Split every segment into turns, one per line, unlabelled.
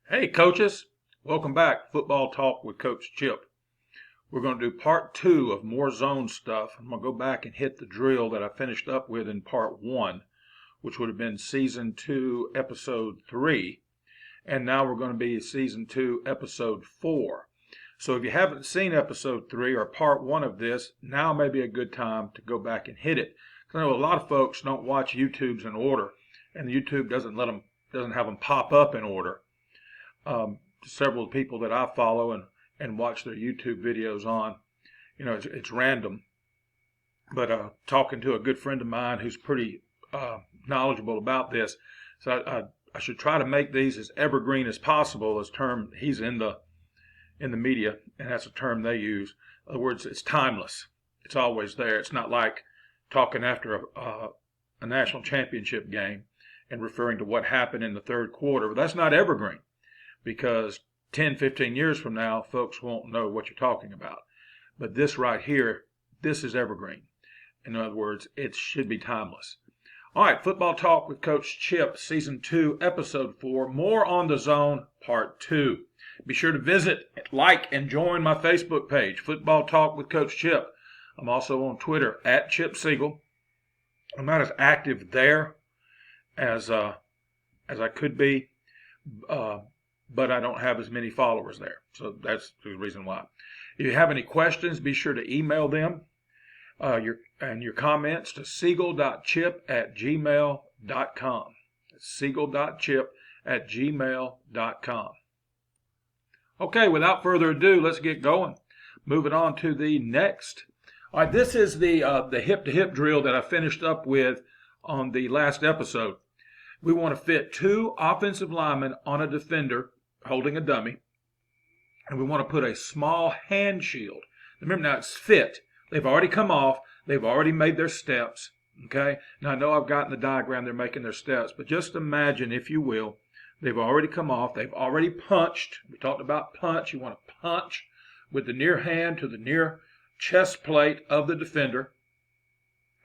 Hey coaches, welcome back. Football Talk with Coach Chip. We're going to do part 2 of more zone stuff. I'm going to go back and hit the drill that I finished up with in part 1, which would have been season 2, episode 3. And now we're going to be season 2, episode 4. So if you haven't seen episode 3 or part 1 of this, now may be a good time to go back and hit it. I know a lot of folks don't watch YouTubes in order, and YouTube doesn't have them pop up in order. Several people that I follow and watch their YouTube videos on, it's random. But talking to a good friend of mine who's pretty knowledgeable about this, so I should try to make these as evergreen as possible. As term he's in the media, and that's a term they use. In other words, it's timeless. It's always there. It's not like talking after a national championship game and referring to what happened in the third quarter. But that's not evergreen, because 10, 15 years from now, folks won't know what you're talking about. But this right here, this is evergreen. In other words, it should be timeless. All right, Football Talk with Coach Chip, Season 2, Episode 4, More on the Zone, Part 2. Be sure to visit, like, and join my Facebook page, Football Talk with Coach Chip. I'm also on Twitter, @ChipSiegel. I'm not as active there as I could be, but I don't have as many followers there. So that's the reason why. If you have any questions, be sure to email them, your comments to siegel.chip@gmail.com. siegel.chip@gmail.com. Okay, without further ado, let's get going. Moving on to the next. All right, this is the hip-to-hip drill that I finished up with on the last episode. We want to fit 2 offensive linemen on a defender holding a dummy, and we want to put a small hand shield. Remember, now it's fit. They've already come off. They've already made their steps. Okay? Now, I know I've got in the diagram they're making their steps, but just imagine, if you will, they've already come off. They've already punched. We talked about punch. You want to punch with the near hand to the near chest plate of the defender.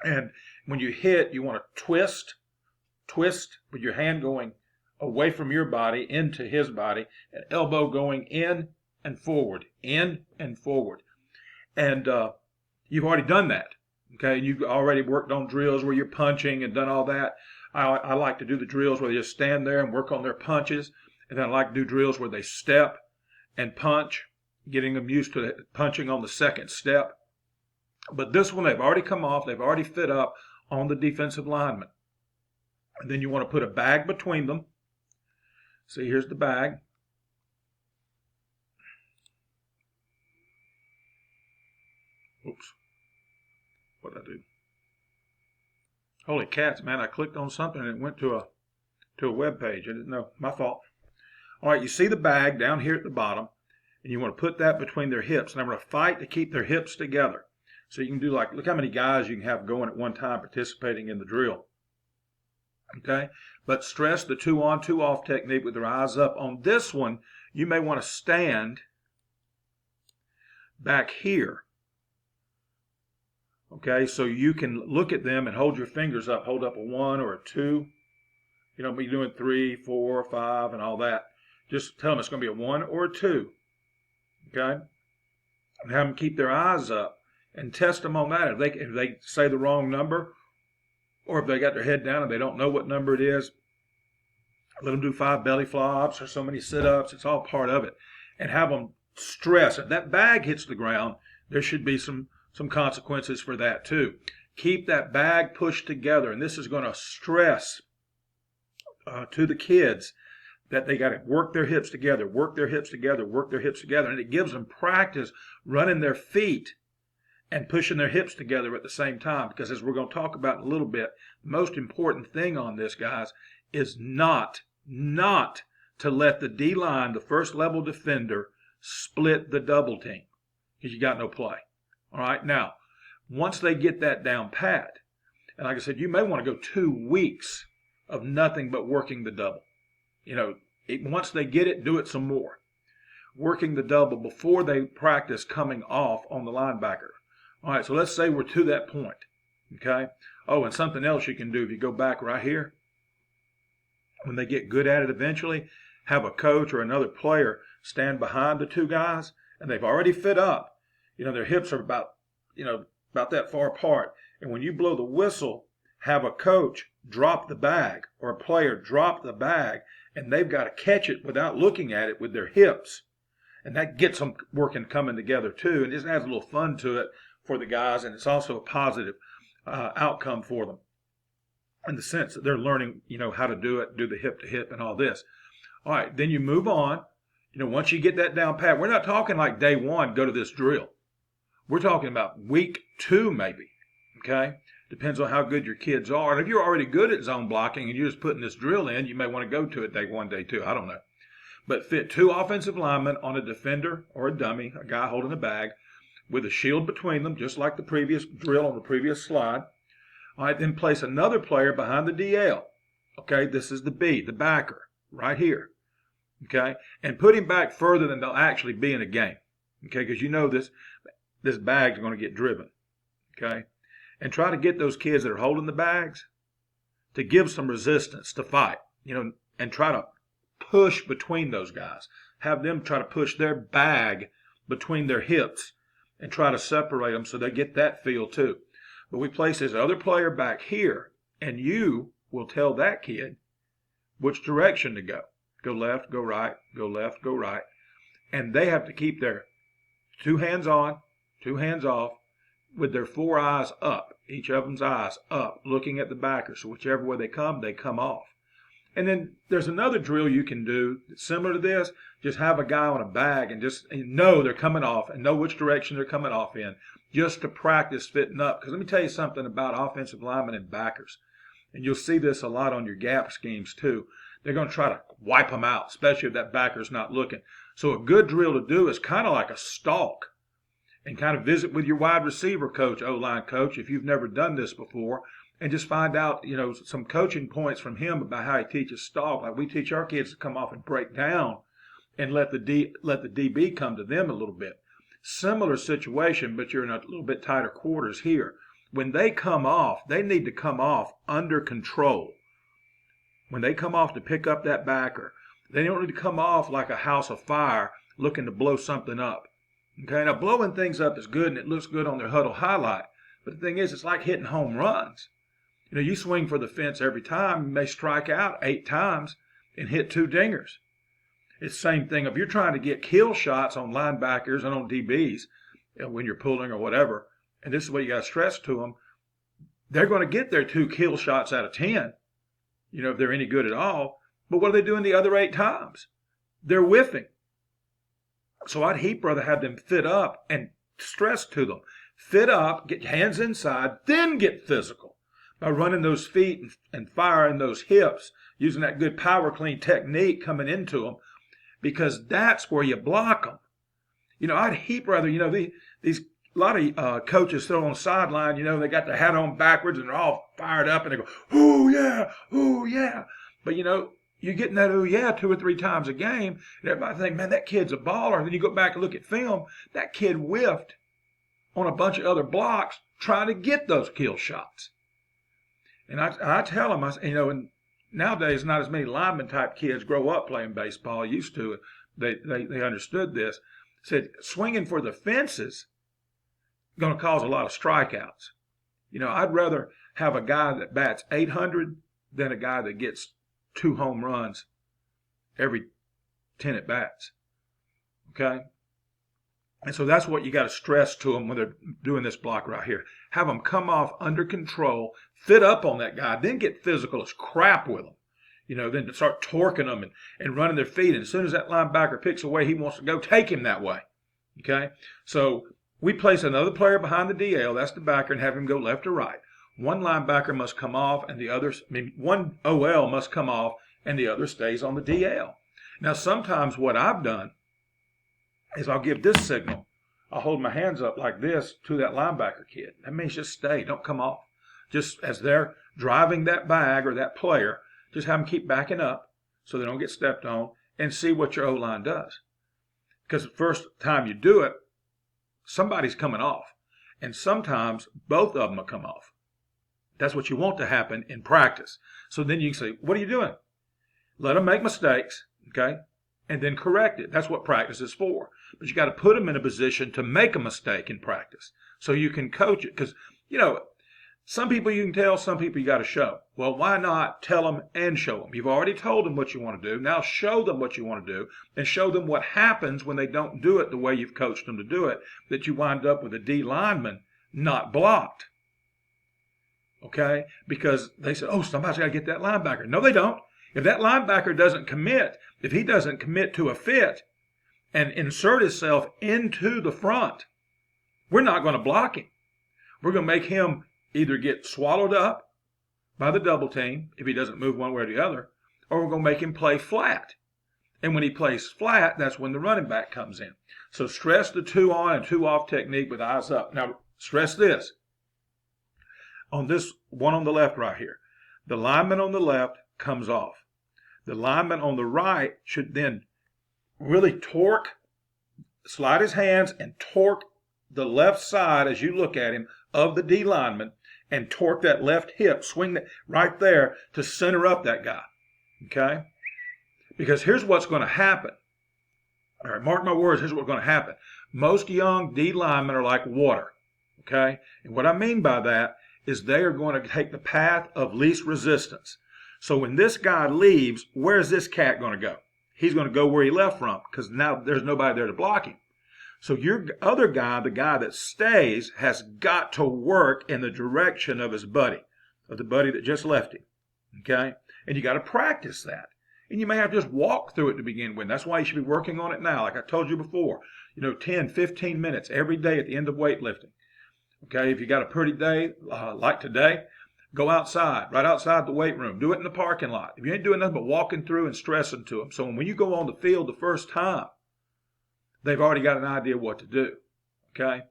And when you hit, you want to twist with your hand going away from your body into his body, and elbow going in and forward, in and forward. And you've already done that, okay? You've already worked on drills where you're punching and done all that. I like to do the drills where they just stand there and work on their punches, and then I like to do drills where they step and punch, getting them used to punching on the second step. But this one, they've already come off. They've already fit up on the defensive lineman. And then you want to put a bag between them. See, here's the bag. Oops. What did I do? Holy cats, man. I clicked on something and it went to a web page. I didn't know. My fault. All right, you see the bag down here at the bottom, and you want to put that between their hips. And I'm going to fight to keep their hips together. So you can do look how many guys you can have going at one time participating in the drill. Okay, but stress the 2-on, 2-off technique with their eyes up. On this one, you may want to stand back here. Okay, so you can look at them and hold your fingers up. Hold up a 1 or a 2. You don't be doing 3, 4, 5, and all that. Just tell them it's going to be a 1 or a 2. Okay, and have them keep their eyes up and test them on that. If they say the wrong number, or if they got their head down and they don't know what number it is, let them do 5 belly flops or so many sit-ups. It's all part of it. And have them stress. If that bag hits the ground, there should be some consequences for that too. Keep that bag pushed together. And this is going to stress to the kids that they got to work their hips together, work their hips together, work their hips together. And it gives them practice running their feet and pushing their hips together at the same time. Because as we're going to talk about in a little bit, the most important thing on this, guys, is not to let the D-line, the first level defender, split the double team, because you got no play. All right, now, once they get that down pat, and like I said, you may want to go 2 weeks of nothing but working the double. Once they get it, do it some more. Working the double before they practice coming off on the linebacker. All right, so let's say we're to that point, okay? Oh, and something else you can do if you go back right here, when they get good at it eventually, have a coach or another player stand behind the two guys, and they've already fit up. Their hips are about that far apart. And when you blow the whistle, have a coach drop the bag or a player drop the bag, and they've got to catch it without looking at it with their hips. And that gets them coming together too, and just adds a little fun to it for the guys, and it's also a positive outcome for them in the sense that they're learning, how to do it, do the hip to hip and all this. All right, then you move on. Once you get that down pat, we're not talking like day one, go to this drill. We're talking about week 2 maybe, okay? Depends on how good your kids are. And if you're already good at zone blocking and you're just putting this drill in, you may want to go to it day 1, day 2. I don't know. But fit 2 offensive linemen on a defender or a dummy, a guy holding a bag, with a shield between them, just like the previous drill on the previous slide. All right, then place another player behind the DL. Okay, this is the B, the backer, right here. Okay, and put him back further than they'll actually be in a game. Okay, because this bag's going to get driven. Okay, and try to get those kids that are holding the bags to give some resistance to fight. And try to push between those guys. Have them try to push their bag between their hips and try to separate them so they get that feel too. But we place this other player back here, and you will tell that kid which direction to go. Go left, go right, go left, go right. And they have to keep their 2 hands on, 2 hands off, with their 4 eyes up, each of them's eyes up, looking at the backer. So whichever way they come off. And then there's another drill you can do similar to this. Just have a guy on a bag and just know they're coming off and know which direction they're coming off in, just to practice fitting up. Because let me tell you something about offensive linemen and backers. And you'll see this a lot on your gap schemes too. They're going to try to wipe them out, especially if that backer's not looking. So a good drill to do is kind of like a stalk. And kind of visit with your wide receiver coach, O-line coach, if you've never done this before, and just find out, some coaching points from him about how he teaches stalk. Like we teach our kids to come off and break down and let the DB come to them a little bit. Similar situation, but you're in a little bit tighter quarters here. When they come off, they need to come off under control. When they come off to pick up that backer, they don't need to come off like a house of fire looking to blow something up. Okay, now blowing things up is good and it looks good on their huddle highlight. But the thing is, it's like hitting home runs. You swing for the fence every time, you may strike out 8 times and hit 2 dingers. It's the same thing if you're trying to get kill shots on linebackers and on DBs when you're pulling or whatever, and this is what you got to stress to them, they're going to get their 2 kill shots out of 10, if they're any good at all. But what are they doing the other 8 times? They're whiffing. So I'd heap rather have them fit up and stress to them. Fit up, get hands inside, then get physical by running those feet and firing those hips, using that good power clean technique coming into them, because that's where you block them. I'd heap rather, these a lot of coaches throw on the sideline, they got their hat on backwards and they're all fired up and they go, oh yeah. But you're getting that oh yeah 2 or 3 times a game, and everybody think, man, that kid's a baller. And then you go back and look at film, that kid whiffed on a bunch of other blocks trying to get those kill shots. And I tell them, and nowadays not as many lineman type kids grow up playing baseball. Used to, they understood this. Said swinging for the fences going to cause a lot of strikeouts. I'd rather have a guy that bats 800 than a guy that gets 2 home runs every 10 at bats. Okay? And so that's what you got to stress to them when they're doing this block right here. Have them come off under control, fit up on that guy, then get physical as crap with them. Then start torquing them and running their feet. And as soon as that linebacker picks away, he wants to go, take him that way. Okay? So we place another player behind the DL, that's the backer, and have him go left or right. One linebacker must come off and one OL must come off and the other stays on the DL. Now, sometimes what I've done is I'll give this signal. I'll hold my hands up like this to that linebacker kid. That means just stay, don't come off. Just as they're driving that bag or that player, just have them keep backing up so they don't get stepped on and see what your O-line does. Because the first time you do it, somebody's coming off. And sometimes both of them will come off. That's what you want to happen in practice. So then you can say, what are you doing? Let them make mistakes. Okay? And then correct it. That's what practice is for. But you got to put them in a position to make a mistake in practice so you can coach it. Because, some people you can tell, some people you got to show. Well, why not tell them and show them? You've already told them what you want to do. Now show them what you want to do and show them what happens when they don't do it the way you've coached them to do it, that you wind up with a D lineman not blocked. Okay? Because they said, oh, somebody's got to get that linebacker. No, they don't. If that linebacker doesn't commit, if he doesn't commit to a fit and insert himself into the front, we're not going to block him. We're going to make him either get swallowed up by the double team if he doesn't move one way or the other, or we're going to make him play flat. And when he plays flat, that's when the running back comes in. So stress the 2 on and 2 off technique with eyes up. Now, stress this. On this one on the left right here, the lineman on the left comes off. The lineman on the right should then really slide his hands and torque the left side as you look at him of the D lineman and torque that left hip, swing that right there to center up that guy. Okay? Because here's what's going to happen. All right, mark my words, here's what's going to happen. Most young D linemen are like water. Okay? And what I mean by that is they are going to take the path of least resistance. So when this guy leaves, where's this cat going to go? He's going to go where he left from because now there's nobody there to block him. So your other guy, the guy that stays, has got to work in the direction of his buddy, of the buddy that just left him. Okay? And you got to practice that. And you may have to just walk through it to begin with. That's why you should be working on it now. Like I told you before, 10, 15 minutes every day at the end of weightlifting. Okay? If you got a pretty day like today, go outside, right outside the weight room. Do it in the parking lot. If you ain't doing nothing but walking through and stressing to them. So when you go on the field the first time, they've already got an idea what to do. Okay?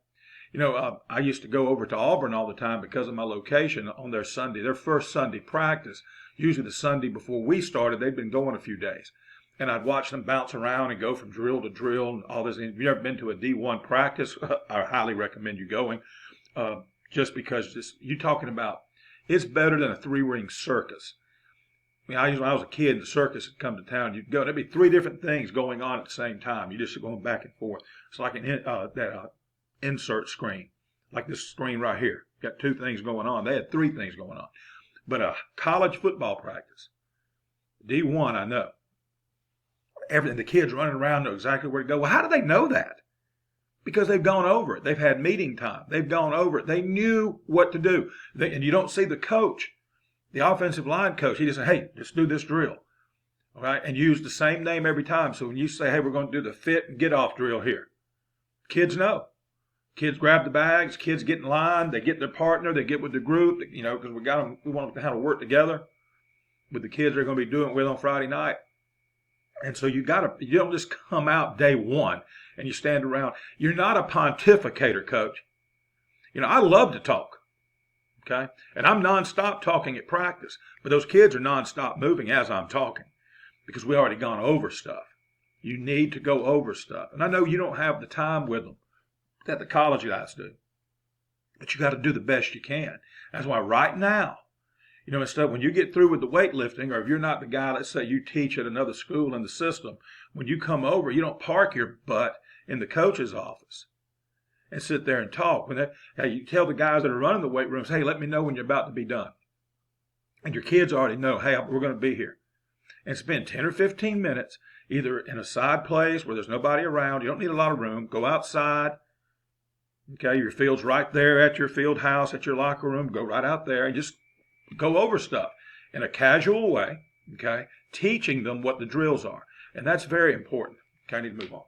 I used to go over to Auburn all the time because of my location on their first Sunday practice. Usually the Sunday before we started, they'd been going a few days. And I'd watch them bounce around and go from drill to drill and all this. And if you've ever been to a D1 practice, I highly recommend you going. Just because you're talking about, it's better than a 3-ring circus. When I was a kid and the circus had come to town, you'd go, there'd be 3 different things going on at the same time. You're just going back and forth. It's like that insert screen, like this screen right here. Got 2 things going on. They had 3 things going on. But a college football practice, D1, I know. The kids running around know exactly where to go. Well, how do they know that? Because they've gone over it. They've had meeting time. They've gone over it. They knew what to do. And you don't see the coach, the offensive line coach. He just said, hey, just do this drill. All right? And use the same name every time. So when you say, hey, we're going to do the fit and get off drill here, kids know. Kids grab the bags. Kids get in line. They get their partner. They get with the group, because we want them to work together with the kids they're going to be doing it with on Friday night. And so you don't just come out day one and you stand around. You're not a pontificator, coach. I love to talk. Okay? And I'm nonstop talking at practice. But those kids are nonstop moving as I'm talking because we already gone over stuff. You need to go over stuff. And I know you don't have the time with them that the college guys do. But you got to do the best you can. That's why right now, instead, when you get through with the weightlifting, or if you're not the guy, let's say you teach at another school in the system, when you come over, you don't park your butt in the coach's office and sit there and talk. You tell the guys that are running the weight rooms, hey, let me know when you're about to be done. And your kids already know, hey, we're going to be here. And spend 10 or 15 minutes either in a side place where there's nobody around. You don't need a lot of room. Go outside. Okay, your field's right there at your field house, at your locker room. Go right out there and just go over stuff in a casual way, okay, teaching them what the drills are. And that's very important. Okay, I need to move on.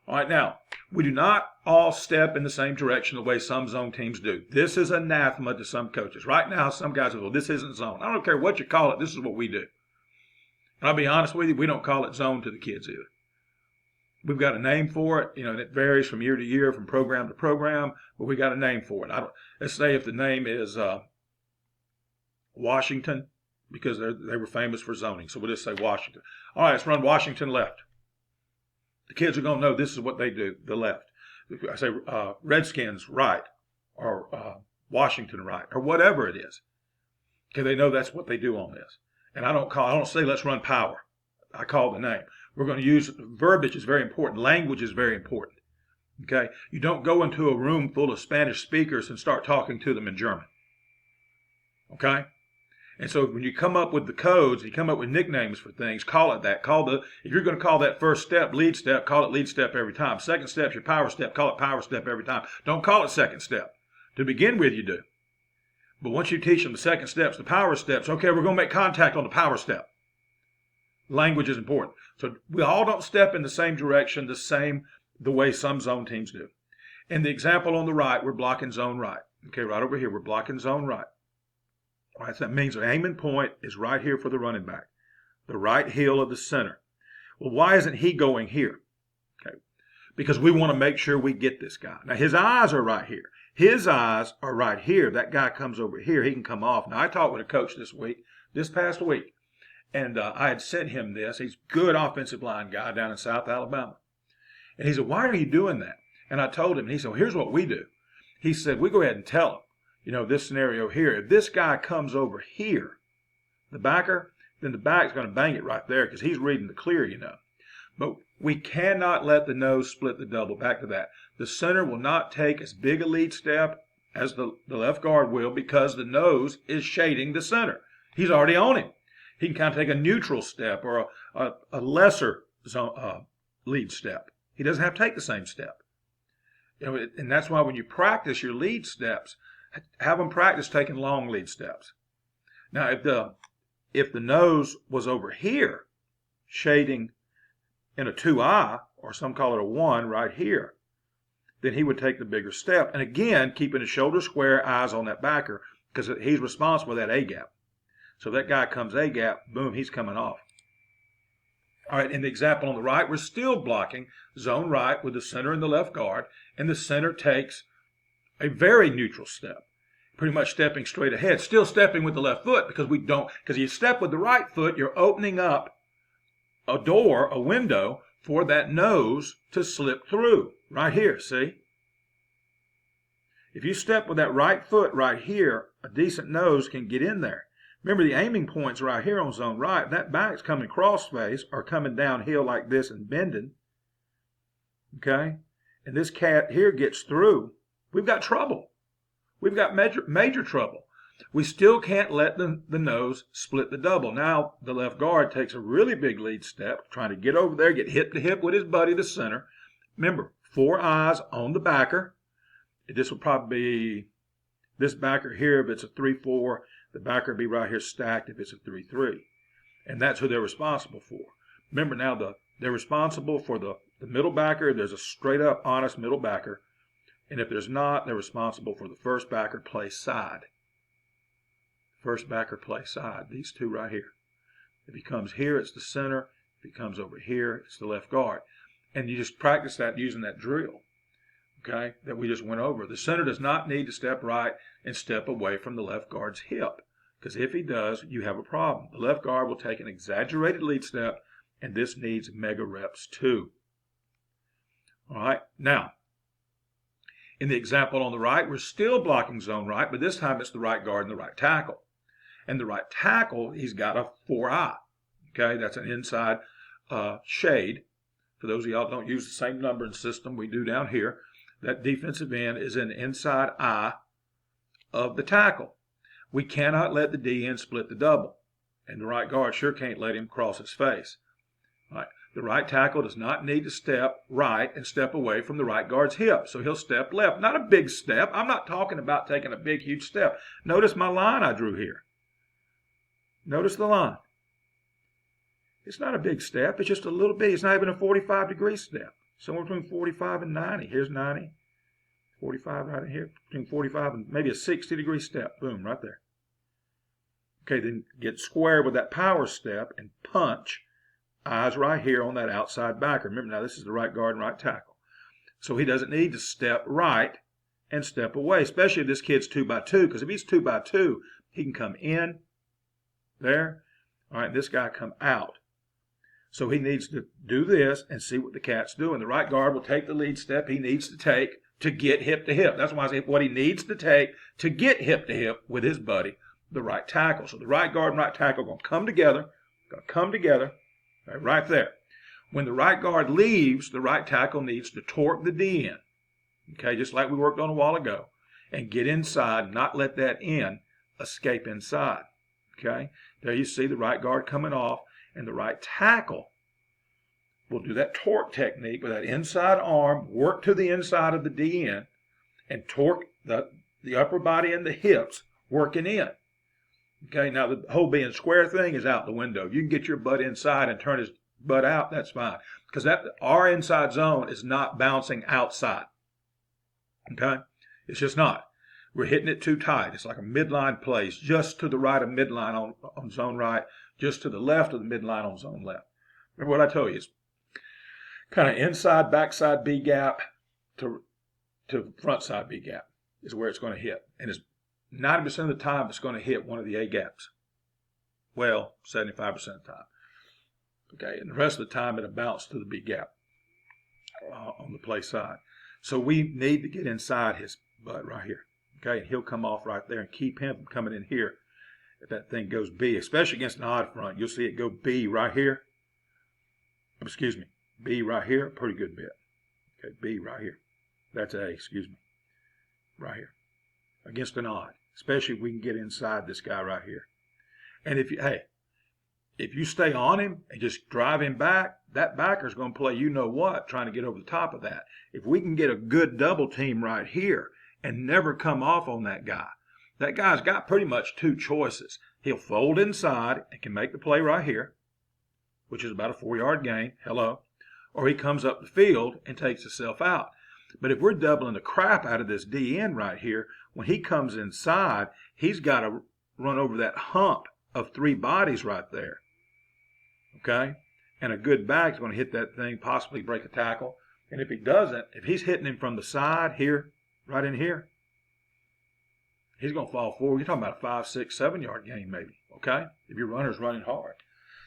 All right, now, we do not all step in the same direction the way some zone teams do. This is anathema to some coaches. Right now, some guys say, well, this isn't zone. I don't care what you call it. This is what we do. And I'll be honest with you, we don't call it zone to the kids either. We've got a name for it, and it varies from year to year, from program to program, but we got a name for it. Let's say if the name is Washington, because they were famous for zoning. So we'll just say Washington. All right, let's run Washington left. The kids are going to know this is what they do, the left. I say Redskins right, or Washington right, or whatever it is. Okay, they know that's what they do on this. And I don't say let's run power. I call the name. We're going to use verbiage is very important. Language is very important. Okay? You don't go into a room full of Spanish speakers and start talking to them in German. Okay? And so when you come up with the codes, you come up with nicknames for things, call it that. If you're going to call that first step lead step, call it lead step every time. Second step's your power step, call it power step every time. Don't call it second step. To begin with, you do. But once you teach them the second steps, the power steps, okay, we're going to make contact on the power step. Language is important. So we all don't step in the same direction the way some zone teams do. In the example on the right, we're blocking zone right. Okay, right over here, we're blocking zone right. All right, so that means the aiming point is right here for the running back, the right heel of the center. Well, why isn't he going here? Okay, because we want to make sure we get this guy. Now, his eyes are right here. His eyes are right here. That guy comes over here. He can come off. Now, I talked with a coach this past week, and I had sent him this. He's a good offensive line guy down in South Alabama. And he said, why are you doing that? And I told him, and he said, well, here's what we do. He said, we go ahead and tell him, you know, this scenario here, if this guy comes over here, the backer, then the back's going to bang it right there because he's reading the clear, you know. But we cannot let the nose split the double. Back to that. The center will not take as big a lead step as the left guard will because the nose is shading the center. He's already on him. He can kind of take a neutral step or a lesser lead step. He doesn't have to take the same step. You know, and that's why when you practice your lead steps, have them practice taking long lead steps. Now, if the nose was over here, shading in a 2-eye, or some call it a 1 right here, then he would take the bigger step. And again, keeping his shoulder square, eyes on that backer, because he's responsible for that A-gap. So that guy comes A-gap, boom, he's coming off. All right, in the example on the right, we're still blocking zone right with the center and the left guard, and the center takes a very neutral step, pretty much stepping straight ahead, still stepping with the left foot because you step with the right foot, you're opening up a door, a window for that nose to slip through right here, see? If you step with that right foot right here, a decent nose can get in there. Remember, the aiming point's right here on zone right. That back's coming crossface or coming downhill like this and bending. Okay? And this cat here gets through. We've got trouble. We've got major trouble. We still can't let the nose split the double. Now, the left guard takes a really big lead step, trying to get over there, get hip to hip with his buddy, the center. Remember, 4 eyes on the backer. This will probably be this backer here if it's a 3-4. The backer will be right here stacked if it's a 3-3. And that's who they're responsible for. Remember now, they're responsible for the middle backer. There's a straight up, honest middle backer. And if there's not, they're responsible for the first backer play side. First backer play side. These two right here. If he comes here, it's the center. If he comes over here, it's the left guard. And you just practice that using that drill, okay, that we just went over. The center does not need to step right and step away from the left guard's hip. Because if he does, you have a problem. The left guard will take an exaggerated lead step, and this needs mega reps too. All right, now, in the example on the right, we're still blocking zone right, but this time it's the right guard and the right tackle. And the right tackle, he's got a 4-eye. Okay, that's an inside shade. For those of y'all that don't use the same numbering system we do down here, that defensive end is an inside eye of the tackle. We cannot let the DN split the double. And the right guard sure can't let him cross his face. All right. The right tackle does not need to step right and step away from the right guard's hip. So he'll step left. Not a big step. I'm not talking about taking a big, huge step. Notice my line I drew here. Notice the line. It's not a big step. It's just a little bit. It's not even a 45-degree step. Somewhere between 45 and 90. Here's 90. 45 right in here. Between 45 and maybe a 60-degree step. Boom, right there. Okay, then get square with that power step and punch. Eyes right here on that outside backer. Remember, now this is the right guard and right tackle. So he doesn't need to step right and step away, especially if this kid's 2x2, because if he's 2x2, he can come in there. All right, this guy come out. So he needs to do this and see what the cat's doing. The right guard will take the lead step he needs to take to get hip to hip. That's why I say what he needs to take to get hip to hip with his buddy, the right tackle. So the right guard and right tackle are going to come together, right there. When the right guard leaves, the right tackle needs to torque the D in. Okay, just like we worked on a while ago. And get inside, not let that end escape inside. Okay, there you see the right guard coming off, and the right tackle will do that torque technique with that inside arm, work to the inside of the D end, and torque the upper body and the hips working in. Okay, now the whole being square thing is out the window. You can get your butt inside and turn his butt out, that's fine. Because our inside zone is not bouncing outside. Okay, it's just not. We're hitting it too tight. It's like a midline place, just to the right of midline on zone right, just to the left of the midline on zone left. Remember what I told you? It's kind of inside, backside B gap to front side B gap is where it's going to hit. And it's 90% of the time it's going to hit one of the A gaps. Well, 75% of the time. Okay, and the rest of the time it'll bounce to the B gap on the play side. So we need to get inside his butt right here. Okay, and he'll come off right there and keep him from coming in here. If that thing goes B, especially against an odd front, you'll see it go B right here. Excuse me, B right here, a pretty good bit. Okay, B right here. That's A, excuse me. Right here. Against an odd. Especially if we can get inside this guy right here. And if you stay on him and just drive him back, that backer's going to play you know what, trying to get over the top of that. If we can get a good double team right here and never come off on that guy's got pretty much two choices. He'll fold inside and can make the play right here, which is about a 4-yard gain. Hello. Or he comes up the field and takes himself out. But if we're doubling the crap out of this DN right here, when he comes inside, he's got to run over that hump of 3 bodies right there. Okay? And a good back is going to hit that thing, possibly break a tackle. And if he doesn't, if he's hitting him from the side here, right in here, he's going to fall forward. You're talking about a 5, 6, 7-yard gain maybe. Okay? If your runner's running hard.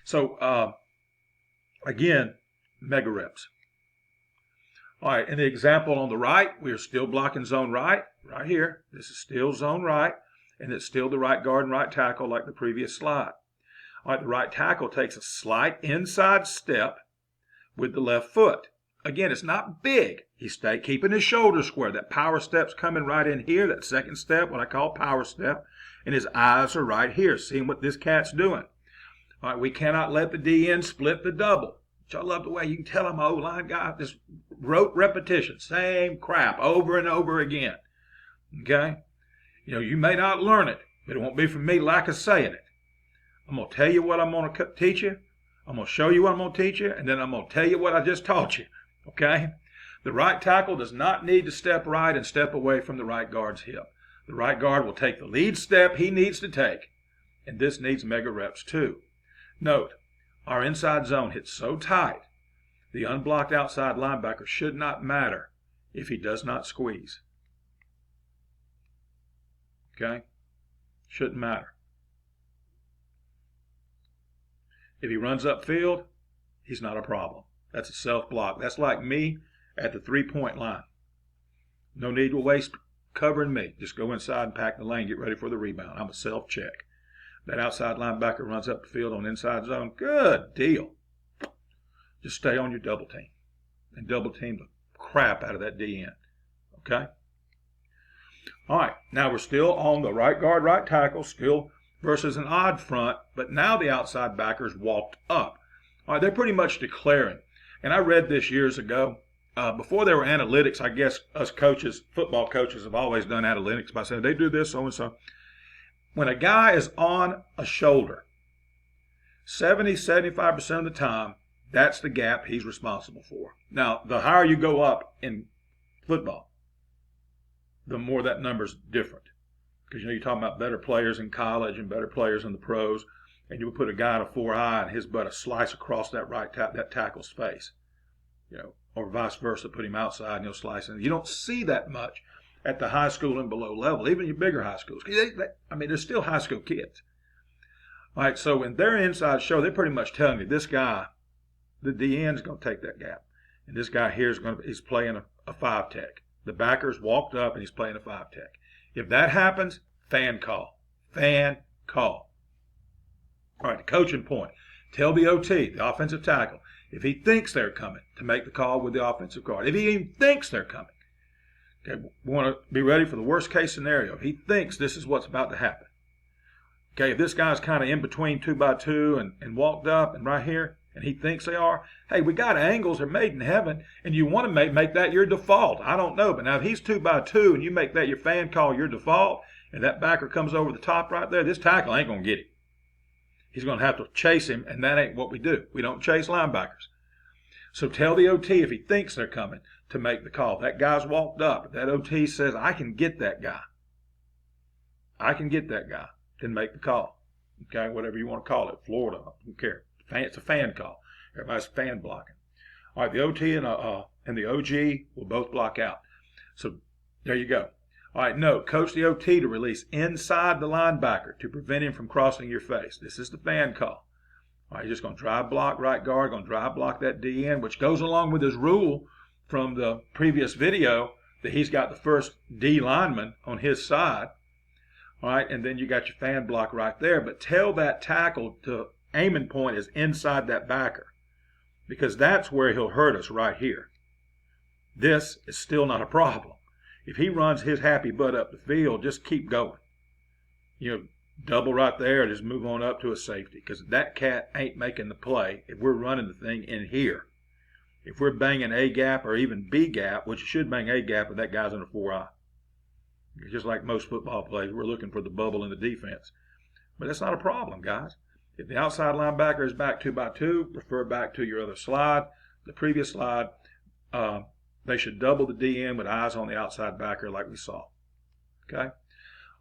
So, again, mega reps. All right, in the example on the right, we are still blocking zone right here. This is still zone right, and it's still the right guard and right tackle like the previous slide. All right, the right tackle takes a slight inside step with the left foot. Again, it's not big. He's keeping his shoulders square. That power step's coming right in here, that second step, what I call power step, and his eyes are right here, seeing what this cat's doing. All right, we cannot let the DN split the double. Which I love the way you can tell him, O-line guy, just rote repetition, same crap over and over again. Okay? You know, you may not learn it, but it won't be from me lack of saying it. I'm going to tell you what I'm going to teach you. I'm going to show you what I'm going to teach you, and then I'm going to tell you what I just taught you. Okay? The right tackle does not need to step right and step away from the right guard's hip. The right guard will take the lead step he needs to take, and this needs mega reps too. Note, our inside zone hits so tight, the unblocked outside linebacker should not matter if he does not squeeze. Okay? Shouldn't matter. If he runs upfield, he's not a problem. That's a self-block. That's like me at the 3-point line. No need to waste covering me. Just go inside and pack the lane, get ready for the rebound. I'm a self-check. That outside linebacker runs up the field on inside zone. Good deal. Just stay on your double team and double team the crap out of that DN. Okay? All right. Now we're still on the right guard, right tackle, still versus an odd front, but now the outside backers walked up. All right, they're pretty much declaring. And I read this years ago. Before there were analytics, I guess us coaches, football coaches, have always done analytics by saying they do this, so and so. When a guy is on a shoulder, 70-75% of the time, that's the gap he's responsible for. Now, the higher you go up in football, the more that number's different. Because, you know, you're talking about better players in college and better players in the pros, and you would put a guy in a 4-eye and his butt a slice across that that tackle's face. You know, or vice versa, put him outside and he'll slice in. You don't see that much at the high school and below level, even your bigger high schools. I mean, they're still high school kids. All right, so in their inside show, they're pretty much telling you this guy, the DN is going to take that gap. And this guy here he's playing a 5-tech. The backer's walked up and he's playing a 5-tech. If that happens, fan call. Fan call. All right, the coaching point. Tell the OT, the offensive tackle, If he thinks they're coming, to make the call with the offensive guard. If he even thinks they're coming. Okay, we want to be ready for the worst case scenario. If he thinks this is what's about to happen. Okay, if this guy's kind of in between 2 by 2 and walked up and right here, and he thinks they are, hey, we got angles, they're made in heaven, and you want to make that your default. I don't know, but now if he's 2 by 2 and you make that your fan call your default, and that backer comes over the top right there, this tackle ain't going to get him. He's going to have to chase him, and that ain't what we do. We don't chase linebackers. So tell the OT if he thinks they're coming to make the call. That guy's walked up. If that OT says, I can get that guy. I can get that guy. Then make the call. Okay, whatever you want to call it. Florida, I don't care. It's a fan call. Everybody's fan blocking. All right, the OT and the OG will both block out. So there you go. All right, note, coach the OT to release inside the linebacker to prevent him from crossing your face. This is the fan call. All right, you're just going to drive block right guard, going to drive block that DN, which goes along with his rule from the previous video that he's got the first D lineman on his side. All right, and then you got your fan block right there. But tell that tackle to aiming point is inside that backer because that's where he'll hurt us right here. This is still not a problem. If he runs his happy butt up the field, just keep going. You know, double right there, just move on up to a safety because that cat ain't making the play if we're running the thing in here. If we're banging A gap or even B gap, which you should bang A gap if that guy's in a 4-eye. Just like most football plays, we're looking for the bubble in the defense. But that's not a problem, guys. If the outside linebacker is back 2 by 2, refer back to your other slide. The previous slide, they should double the DN with eyes on the outside backer like we saw. Okay?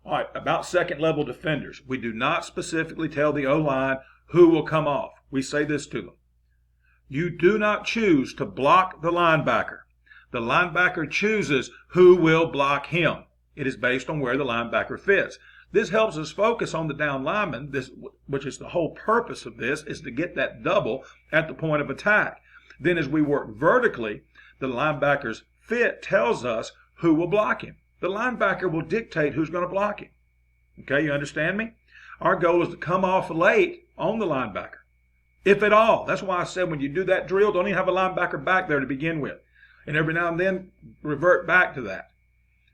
All right, about second level defenders. We do not specifically tell the O-line who will come off. We say this to them. You do not choose to block the linebacker. The linebacker chooses who will block him. It is based on where the linebacker fits. This helps us focus on the down lineman, which is the whole purpose of this, is to get that double at the point of attack. Then as we work vertically, the linebacker's fit tells us who will block him. The linebacker will dictate who's going to block him. Okay, you understand me? Our goal is to come off late on the linebacker, if at all. That's why I said when you do that drill, don't even have a linebacker back there to begin with. And every now and then, revert back to that.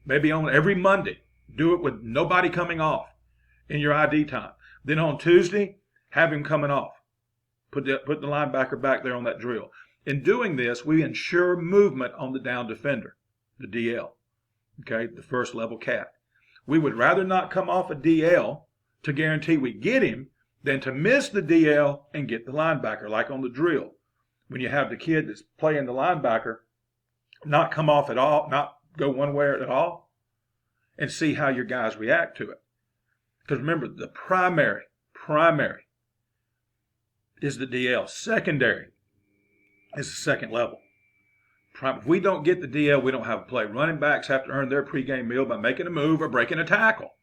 Maybe on every Monday, do it with nobody coming off in your ID time. Then on Tuesday, have him coming off. Put the linebacker back there on that drill. In doing this, we ensure movement on the down defender, the DL, okay, the first level cat. We would rather not come off a DL to guarantee we get him than to miss the DL and get the linebacker, like on the drill. When you have the kid that's playing the linebacker, not come off at all, not go one way at all, and see how your guys react to it. Because remember, the primary is the DL. Secondary is the second level. If we don't get the DL, we don't have a play. Running backs have to earn their pregame meal by making a move or breaking a tackle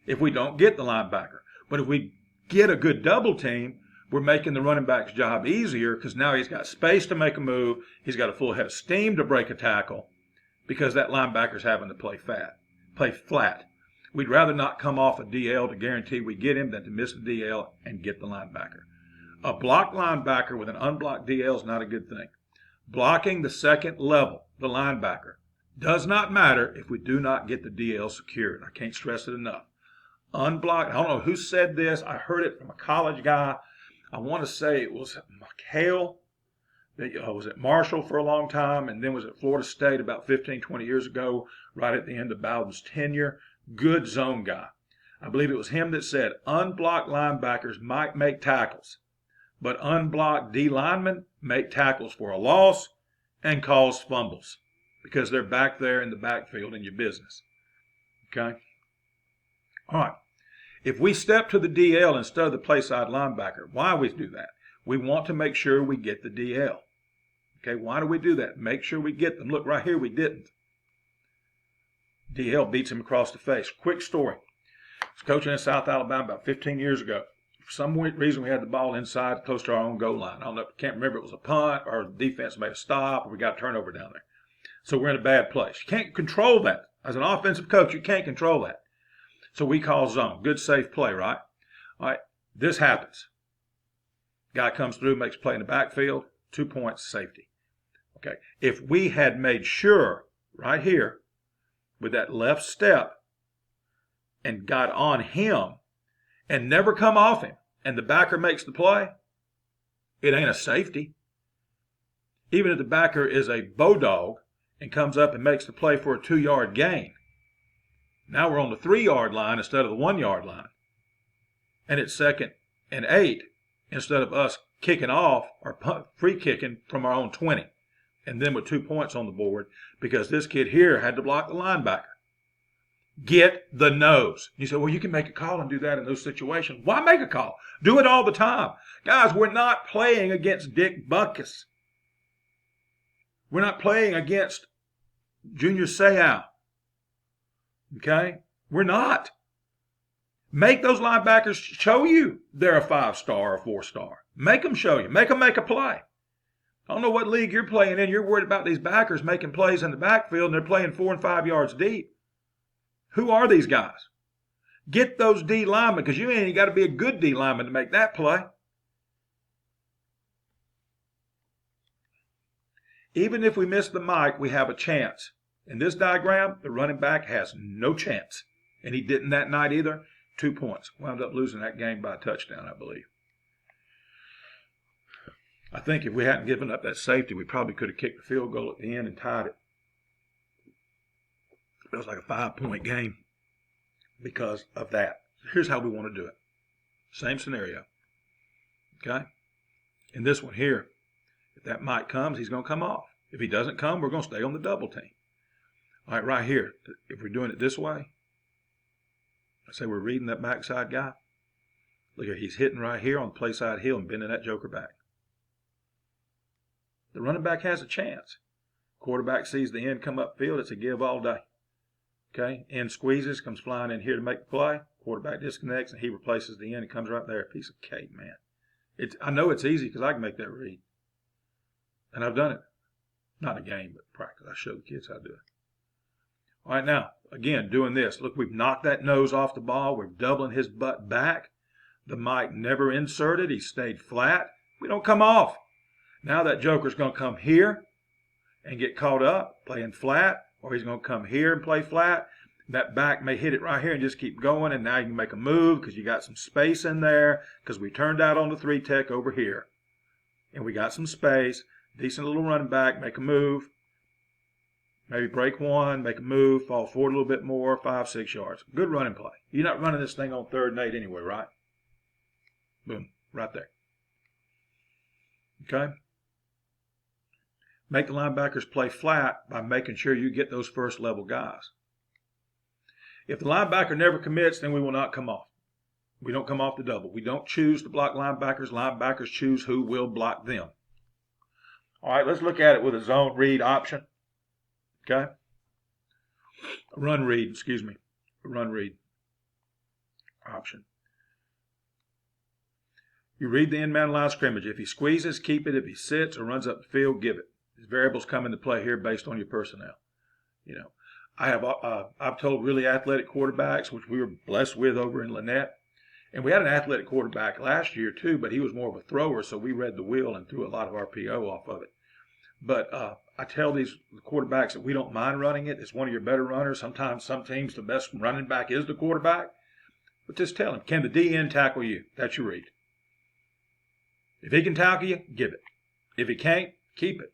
if we don't get the linebacker. But if we get a good double team, we're making the running back's job easier because now he's got space to make a move. He's got a full head of steam to break a tackle because that linebacker's having to play flat. We'd rather not come off a DL to guarantee we get him than to miss the DL and get the linebacker. A blocked linebacker with an unblocked DL is not a good thing. Blocking the second level, the linebacker, does not matter if we do not get the DL secured. I can't stress it enough. Unblocked, I don't know who said this. I heard it from a college guy. I want to say it was McHale. Was at Marshall for a long time and then was at Florida State about 15, 20 years ago, right at the end of Bowden's tenure. Good zone guy. I believe it was him that said unblocked linebackers might make tackles, but unblocked D linemen make tackles for a loss and cause fumbles because they're back there in the backfield in your business. Okay? All right. If we step to the DL instead of the play side linebacker, why we do that? We want to make sure we get the DL. Okay, why do we do that? Make sure we get them. Look, right here we didn't. DL beats him across the face. Quick story. I was coaching in South Alabama about 15 years ago. For some reason, we had the ball inside close to our own goal line. I don't know, can't remember if it was a punt or the defense made a stop or we got a turnover down there. So we're in a bad place. You can't control that. As an offensive coach, you can't control that. So we call zone. Good, safe play, right? All right, this happens. Guy comes through, makes a play in the backfield. 2 points, safety. Okay, if we had made sure right here with that left step and got on him and never come off him, and the backer makes the play, it ain't a safety. Even if the backer is a bulldog and comes up and makes the play for a 2-yard gain, now we're on the 3-yard line instead of the 1-yard line. And it's 2nd and 8 instead of us kicking off or free kicking from our own 20. And then with 2 points on the board because this kid here had to block the linebacker. Get the nose. You say, well, you can make a call and do that in those situations. Why make a call? Do it all the time. Guys, we're not playing against Dick Butkus. We're not playing against Junior Seau. Okay? We're not. Make those linebackers show you they're a 5-star or 4-star. Make them show you. Make them make a play. I don't know what league you're playing in. You're worried about these backers making plays in the backfield and they're playing 4 and 5 yards deep. Who are these guys? Get those D linemen because you ain't got to be a good D lineman to make that play. Even if we miss the mic, we have a chance. In this diagram, the running back has no chance. And he didn't that night either. 2 points. Wound up losing that game by a touchdown, I believe. I think if we hadn't given up that safety, we probably could have kicked the field goal at the end and tied it. It was like a 5-point game because of that. Here's how we want to do it. Same scenario. Okay? In this one here, if that mic comes, he's going to come off. If he doesn't come, we're going to stay on the double team. All right, right here, if we're doing it this way, let's say we're reading that backside guy. Look here, he's hitting right here on the play side heel and bending that joker back. The running back has a chance. Quarterback sees the end come upfield, it's a give all day. Okay, end squeezes, comes flying in here to make the play. Quarterback disconnects and he replaces the end and comes right there. Piece of cake, man. I know it's easy because I can make that read. And I've done it. Not in a game, but practice. I show the kids how to do it. All right, now, again, doing this. Look, we've knocked that nose off the ball. We're doubling his butt back. The mic never inserted. He stayed flat. We don't come off. Now that joker's going to come here and get caught up playing flat, or he's going to come here and play flat. That back may hit it right here and just keep going, and now you can make a move because you got some space in there because we turned out on the 3-tech over here. And we got some space. Decent little running back, make a move. Maybe break one, make a move, fall forward a little bit more, 5, 6 yards. Good running play. You're not running this thing on 3rd and 8 anyway, right? Boom, right there. Okay? Make the linebackers play flat by making sure you get those first level guys. If the linebacker never commits, then we will not come off. We don't come off the double. We don't choose to block linebackers. Linebackers choose who will block them. All right, let's look at it with a zone read option. Okay? Run read option. You read the end-man line of scrimmage. If he squeezes, keep it. If he sits or runs up the field, give it. These variables come into play here based on your personnel. You know, I've told really athletic quarterbacks, which we were blessed with over in Lynette, and we had an athletic quarterback last year too, but he was more of a thrower, so we read the wheel and threw a lot of RPO off of it. But I tell these quarterbacks that we don't mind running it. It's one of your better runners. Sometimes some teams, the best running back is the quarterback. But just tell him, can the DN tackle you? That's your read. If he can tackle you, give it. If he can't, keep it.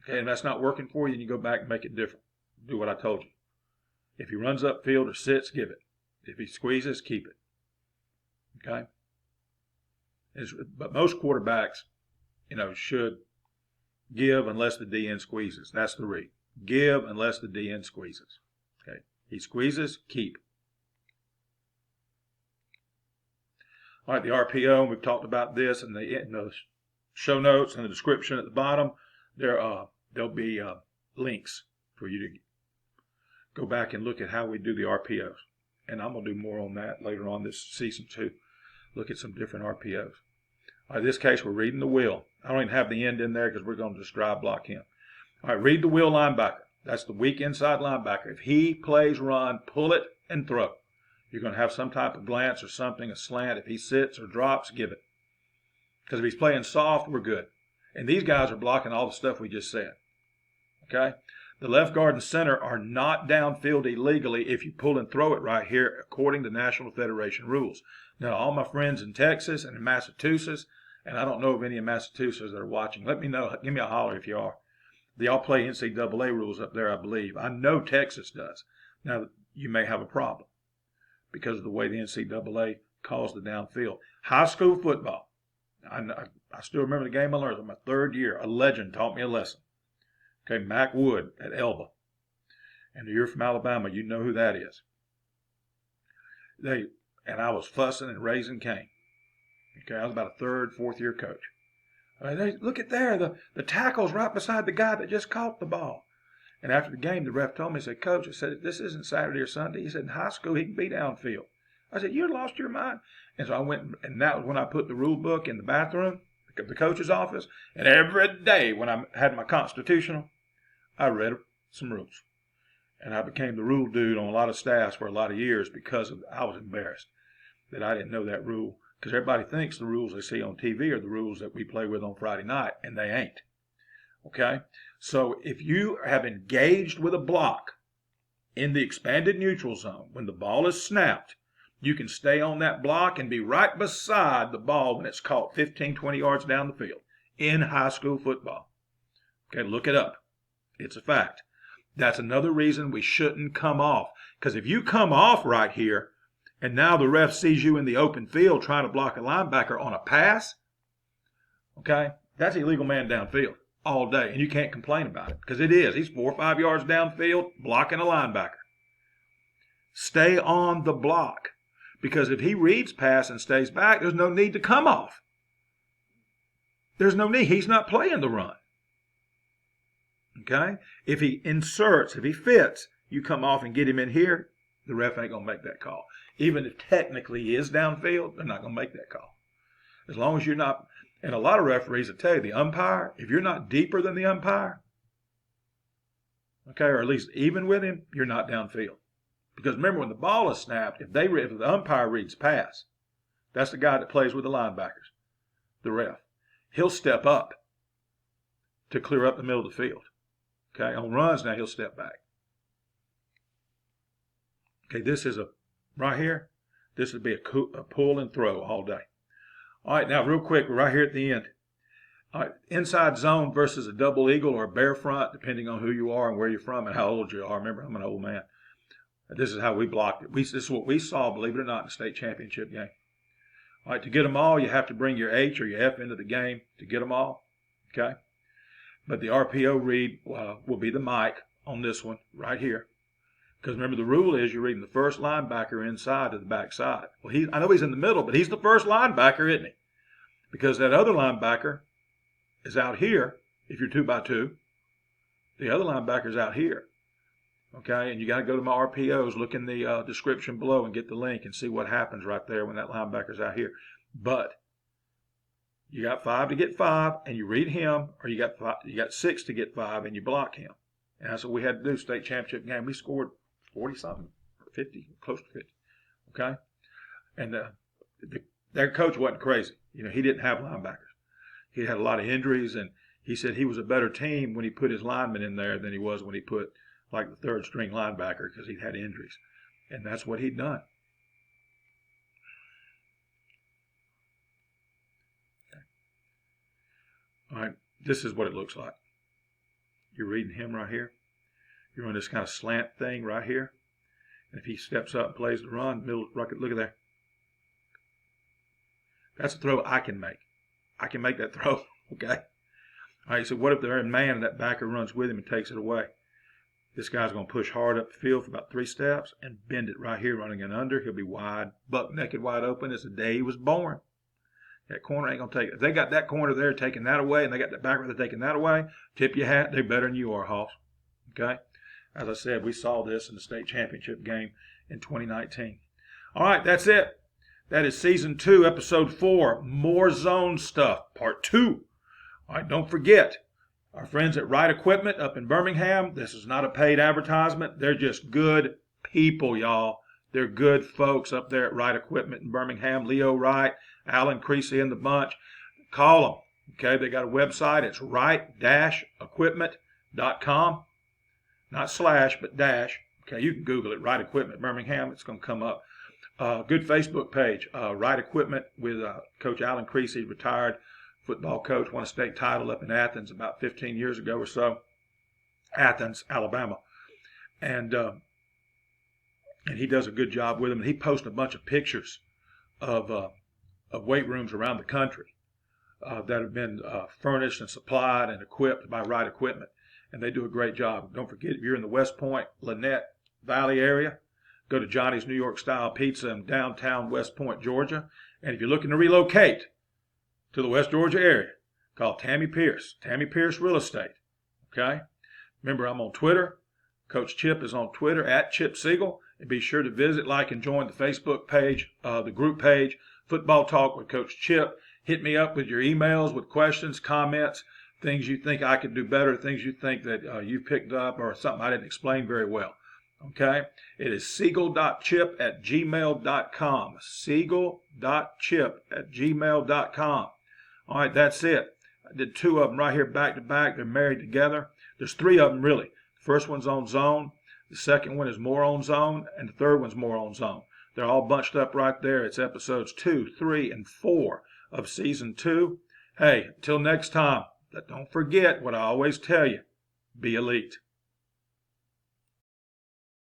Okay, and if that's not working for you, then you go back and make it different. Do what I told you. If he runs upfield or sits, give it. If he squeezes, keep it. Okay? But most quarterbacks, should give unless the DN squeezes. That's the read. Give unless the DN squeezes. Okay? He squeezes, keep. All right, the RPO, and we've talked about this in the show notes and the description at the bottom. There'll be links for you to go back and look at how we do the RPOs. And I'm going to do more on that later on this season too. Look at some different RPOs. All right, in this case, we're reading the wheel. I don't even have the end in there because we're going to just drive block him. All right, read the wheel linebacker. That's the weak inside linebacker. If he plays run, pull it and throw. You're going to have some type of glance or something, a slant. If he sits or drops, give it. Because if he's playing soft, we're good. And these guys are blocking all the stuff we just said. Okay? The left guard and center are not downfield illegally if you pull and throw it right here according to National Federation rules. Now, all my friends in Texas and in Massachusetts, and I don't know of any in Massachusetts that are watching, let me know. Give me a holler if you are. They all play NCAA rules up there, I believe. I know Texas does. Now, you may have a problem because of the way the NCAA calls the downfield. High school football. I still remember the game I learned in my third year. A legend taught me a lesson. Okay, Mac Wood at Elba. And if you're from Alabama, you know who that is. And I was fussing and raising Cain. Okay, I was about a third, fourth year coach. Look at there, the tackle's right beside the guy that just caught the ball. And after the game, the ref told me, he said, Coach, I said, this isn't Saturday or Sunday. He said, in high school, he can be downfield. I said, you lost your mind. And so I went, and that was when I put the rule book in the bathroom, the coach's office. And every day when I had my constitutional, I read some rules. And I became the rule dude on a lot of staffs for a lot of years because I was embarrassed that I didn't know that rule. Because everybody thinks the rules they see on TV are the rules that we play with on Friday night, and they ain't. Okay? So if you have engaged with a block in the expanded neutral zone, when the ball is snapped, you can stay on that block and be right beside the ball when it's caught 15, 20 yards down the field in high school football. Okay, look it up. It's a fact. That's another reason we shouldn't come off. Because if you come off right here, and now the ref sees you in the open field trying to block a linebacker on a pass, okay, that's illegal man downfield all day. And you can't complain about it because it is. He's 4 or 5 yards downfield blocking a linebacker. Stay on the block because if he reads pass and stays back, there's no need to come off. There's no need. He's not playing the run. Okay? If he inserts, if he fits, you come off and get him in here, the ref ain't going to make that call. Even if technically he is downfield, they're not going to make that call. As long as you're not, and a lot of referees will tell you, the umpire, if you're not deeper than the umpire, okay, or at least even with him, you're not downfield. Because remember, when the ball is snapped, if the umpire reads pass, that's the guy that plays with the linebackers, the ref. He'll step up to clear up the middle of the field. Okay, on runs now, he'll step back. Okay, this is right here, this would be a pull and throw all day. All right, now real quick, we're right here at the end. All right, inside zone versus a double eagle or a bear front, depending on who you are and where you're from and how old you are. Remember, I'm an old man. This is how we blocked it. This is what we saw, believe it or not, in the state championship game. All right, to get them all, you have to bring your H or your F into the game to get them all. Okay? But the RPO read will be the mic on this one right here. Because remember, the rule is you're reading the first linebacker inside to the backside. Well, I know he's in the middle, but he's the first linebacker, isn't he? Because that other linebacker is out here if you're 2x2. The other linebacker is out here. Okay, and you got to go to my RPOs, look in the description below and get the link and see what happens right there when that linebacker's out here. But you got 5 to get 5 and you read him, or you got 6 to get 5 and you block him. And that's what we had to do. State championship game, we scored 40-something, 50, close to 50. Okay, and their coach wasn't crazy. You know, he didn't have linebackers. He had a lot of injuries, and he said he was a better team when he put his linemen in there than he was when he put like the third string linebacker because he'd had injuries. And that's what he'd done. Okay. All right, this is what it looks like. You're reading him right here. You're on this kind of slant thing right here. And if he steps up and plays the run, middle rocket, look at there. That's a throw I can make. I can make that throw, okay? All right, so what if they're in man and that backer runs with him and takes it away? This guy's going to push hard up the field for about 3 steps and bend it right here, running an under. He'll be wide, buck naked, wide open. It's the day he was born. That corner ain't going to take it. If they got that corner there taking that away and they got that backer there taking that away, tip your hat. They're better than you are, Hoss. Okay? As I said, we saw this in the state championship game in 2019. All right, that's it. That is Season 2, Episode 4, More Zone Stuff, Part 2. All right, don't forget, our friends at Wright Equipment up in Birmingham, this is not a paid advertisement. They're just good people, y'all. They're good folks up there at Wright Equipment in Birmingham. Leo Wright, Alan Creasy and the bunch. Call them. Okay, they got a website. It's right-equipment.com. Not slash, but dash. Okay, you can Google it, Right Equipment Birmingham. It's going to come up. Good Facebook page, Right Equipment with Coach Alan Creasy, retired football coach, won a state title up in Athens about 15 years ago or so. Athens, Alabama. And he does a good job with them. And he posts a bunch of pictures of weight rooms around the country that have been furnished and supplied and equipped by Right Equipment. And they do a great job. Don't forget, if you're in the West Point, Lynette Valley area, go to Johnny's New York Style Pizza in downtown West Point, Georgia. And if you're looking to relocate to the West Georgia area, call Tammy Pierce Real Estate. Okay? Remember, I'm on Twitter. Coach Chip is on Twitter at Chip Siegel. And be sure to visit, like, and join the Facebook page, the group page, Football Talk with Coach Chip. Hit me up with your emails, with questions, comments, things you think I could do better, things you think that you picked up, or something I didn't explain very well. Okay? It is siegel.chip@gmail.com. Siegel.chip@gmail.com. All right, that's it. I did 2 of them right here back to back. They're married together. There's 3 of them, really. The first one's on zone. The second one is more on zone. And the third one's more on zone. They're all bunched up right there. It's episodes 2, 3, and 4 of season 2. Hey, until next time, don't forget what I always tell you. Be elite.